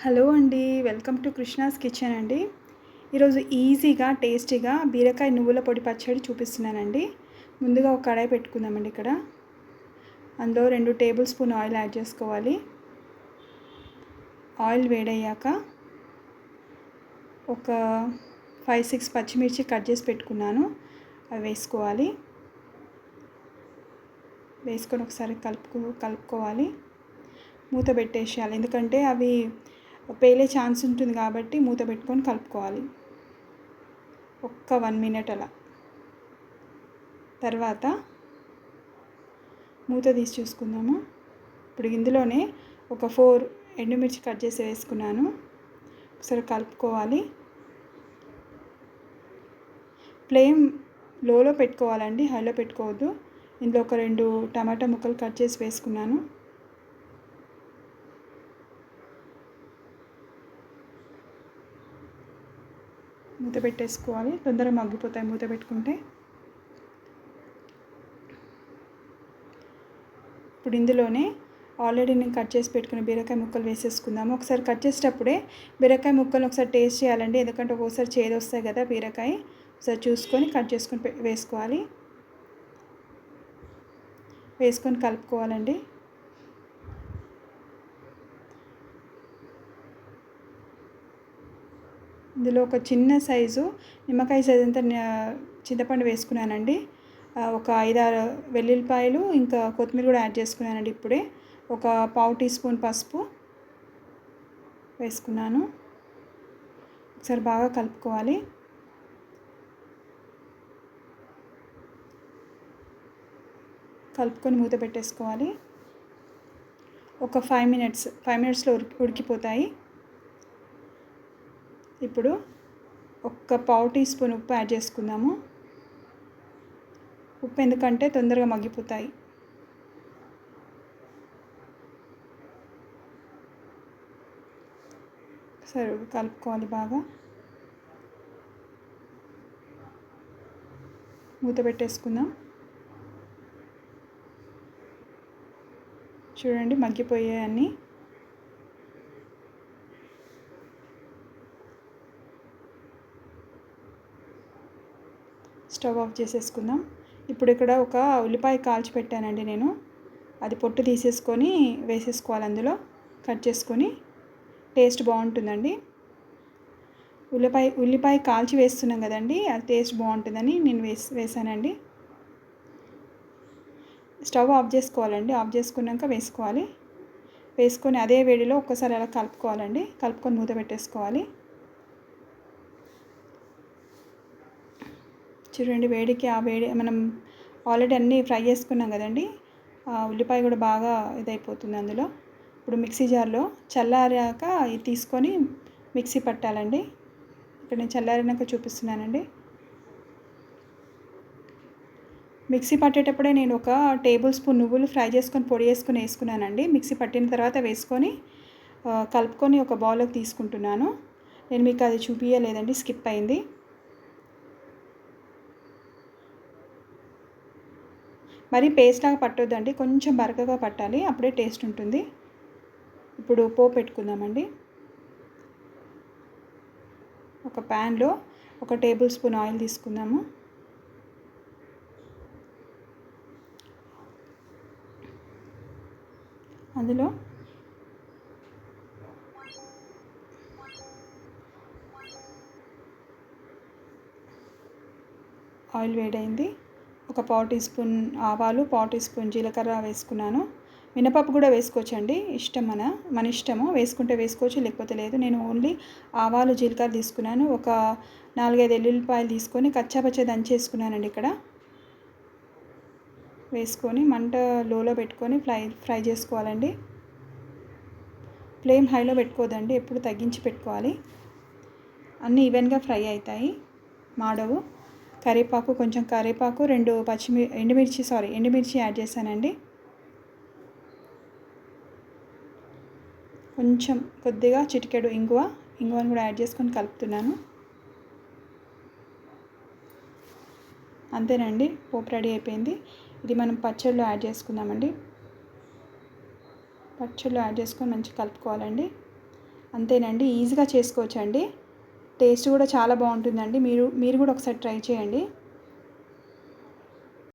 Hello అండి. Welcome to Krishna's kitchen అండి. ఈరోజు ఈజీగా టేస్టీగా బీరకాయ నువ్వుల పొడి పచ్చడి చూపిస్తున్నానండి. ముందుగా ఒక కడాయి పెట్టుకుందామండి. ఇక్కడ అందులో 2 టేబుల్ స్పూన్ ఆయిల్ యాడ్ చేసుకోవాలి. ఆయిల్ వేడయ్యాక ఒక 5-6 పచ్చిమిర్చి కట్ చేసి పెట్టుకున్నాను, అవి వేసుకోవాలి. వేసుకొని ఒకసారి కలుపుకోవాలి. మూత పెట్టేసేయాలి, ఎందుకంటే అవి పేలే ఛాన్స్ ఉంటుంది కాబట్టి మూత పెట్టుకొని కలుపుకోవాలి ఒక్క 1 మినిట్ అలా. తర్వాత మూత తీసి చూసుకుందాము. ఇప్పుడు ఇందులోనే ఒక 4 ఎండుమిర్చి కట్ చేసి వేసుకున్నాను. ఒకసారి కలుపుకోవాలి. ఫ్లేమ్ లోలో పెట్టుకోవాలండి, హైలో పెట్టుకోవద్దు. ఇందులో ఒక 2 టమాటా ముక్కలు కట్ చేసి వేసుకున్నాను. మూత పెట్టేసుకోవాలి, తొందరగా మగ్గిపోతాయి మూత పెట్టుకుంటే. ఇప్పుడు ఇందులోనే ఆల్రెడీ నేను కట్ చేసి పెట్టుకున్న బీరకాయ ముక్కలు వేసేసుకుందాము. ఒకసారి కట్ చేసేటప్పుడే బీరకాయ ముక్కలు ఒకసారి టేస్ట్ చేయాలండి, ఎందుకంటే ఒక్కోసారి చేదు వస్తాయి కదా బీరకాయ. ఒకసారి చూసుకొని కట్ చేసుకొని వేసుకోవాలి. వేసుకొని కలుపుకోవాలండి. ఇందులో ఒక చిన్న సైజు నిమ్మకాయ సైజు అంతా చింతపండు వేసుకున్నానండి. ఒక 5-6 వెల్లుల్లిపాయలు ఇంకా కొత్తిమీర కూడా యాడ్ చేసుకున్నానండి. ఇప్పుడే ఒక 1/2 టీ స్పూన్ పసుపు వేసుకున్నాను. ఒకసారి బాగా కలుపుకోవాలి. కలుపుకొని మూత పెట్టేసుకోవాలి. ఒక 5 మినిట్స్లో ఉడికిపోతాయి. ఇప్పుడు ఒక 1/2 టీ స్పూన్ ఉప్పు యాడ్ చేసుకుందాము. ఉప్పు ఎందుకంటే తొందరగా మగ్గిపోతాయి. సరే, కలుపుకోవాలి బాగా. మూత పెట్టేసుకుందాం. చూడండి, మగ్గిపోయాయి అన్నీ. స్టవ్ ఆఫ్ చేసేసుకుందాం. ఇప్పుడు ఇక్కడ ఒక ఉల్లిపాయ కాల్చి పెట్టానండి నేను, అది పొట్టు తీసేసుకొని వేసేసుకోవాలి అందులో. కట్ చేసుకొని టేస్ట్ బాగుంటుందండి. ఉల్లిపాయ కాల్చి వేస్తున్నాం కదండి, అది టేస్ట్ బాగుంటుందని నేను వేసానండి. స్టవ్ ఆఫ్ చేసుకోవాలండి. ఆఫ్ చేసుకున్నాక వేసుకోవాలి. వేసుకొని అదే వేడిలో ఒక్కసారి అలా కలుపుకోవాలండి. కలుపుకొని మూత పెట్టేసుకోవాలి. చూడండి, వేడికి ఆ వేడి మనం ఆల్రెడీ అన్నీ ఫ్రై చేసుకున్నాం కదండి, ఉల్లిపాయ కూడా బాగా ఇదైపోతుంది అందులో. ఇప్పుడు మిక్సీ జార్లో చల్లారాక ఇది తీసుకొని మిక్సీ పట్టాలండి. ఇక్కడ నేను చల్లారినాక చూపిస్తున్నానండి. మిక్సీ పట్టేటప్పుడే నేను ఒక టేబుల్ స్పూన్ నువ్వులు ఫ్రై చేసుకొని పొడి చేసుకొని వేసుకున్నానండి. మిక్సీ పట్టిన తర్వాత వేసుకొని కలుపుకొని ఒక బౌల్లోకి తీసుకుంటున్నాను. నేను మీకు అది చూపించలేదండి, స్కిప్ అయింది. మరి పేస్ట్ లాగా పట్టొద్దండి, కొంచెం బరకగా పట్టాలి, అప్పుడే టేస్ట్ ఉంటుంది. ఇప్పుడు పోపు పెట్టుకుందామండి. ఒక ప్యాన్లో ఒక టేబుల్ స్పూన్ ఆయిల్ తీసుకుందాము. అందులో ఆయిల్ వేడైంది. ఒక 1/4 టీ స్పూన్ ఆవాలు, 1/4 టీ స్పూన్ జీలకర్ర వేసుకున్నాను. మినపప్పు కూడా వేసుకోవచ్చండి, ఇష్టం మన ఇష్టము. వేసుకుంటే వేసుకోవచ్చు, లేకపోతే లేదు. నేను ఓన్లీ ఆవాలు, జీలకర్ర తీసుకున్నాను. ఒక 4-5 వెల్లుల్లిపాయలు తీసుకొని కచ్చాపచ్చా దంచేసుకున్నానండి. ఇక్కడ వేసుకొని మంట లోలో పెట్టుకొని ఫ్రై చేసుకోవాలండి. ఫ్లేమ్ హైలో పెట్టుకోవద్దండి, ఎప్పుడు తగ్గించి పెట్టుకోవాలి. అన్నీ ఈవెన్గా ఫ్రై అవుతాయి, మాడవు. కొంచెం కరివేపాకు, 2 ఎండుమిర్చి యాడ్ చేశానండి. కొంచెం కొద్దిగా చిటికెడు ఇంగువను కూడా యాడ్ చేసుకొని కలుపుతున్నాను. అంతేనండి, పోపు రెడీ అయిపోయింది. ఇది మనం పచ్చడిలో యాడ్ చేసుకుందామండి. పచ్చడిలో యాడ్ చేసుకొని మంచిగా కలుపుకోవాలండి. అంతేనండి, ఈజీగా చేసుకోవచ్చండి. టేస్ట్ కూడా చాలా బాగుంటుందండి. మీరు కూడా ఒకసారి ట్రై చేయండి.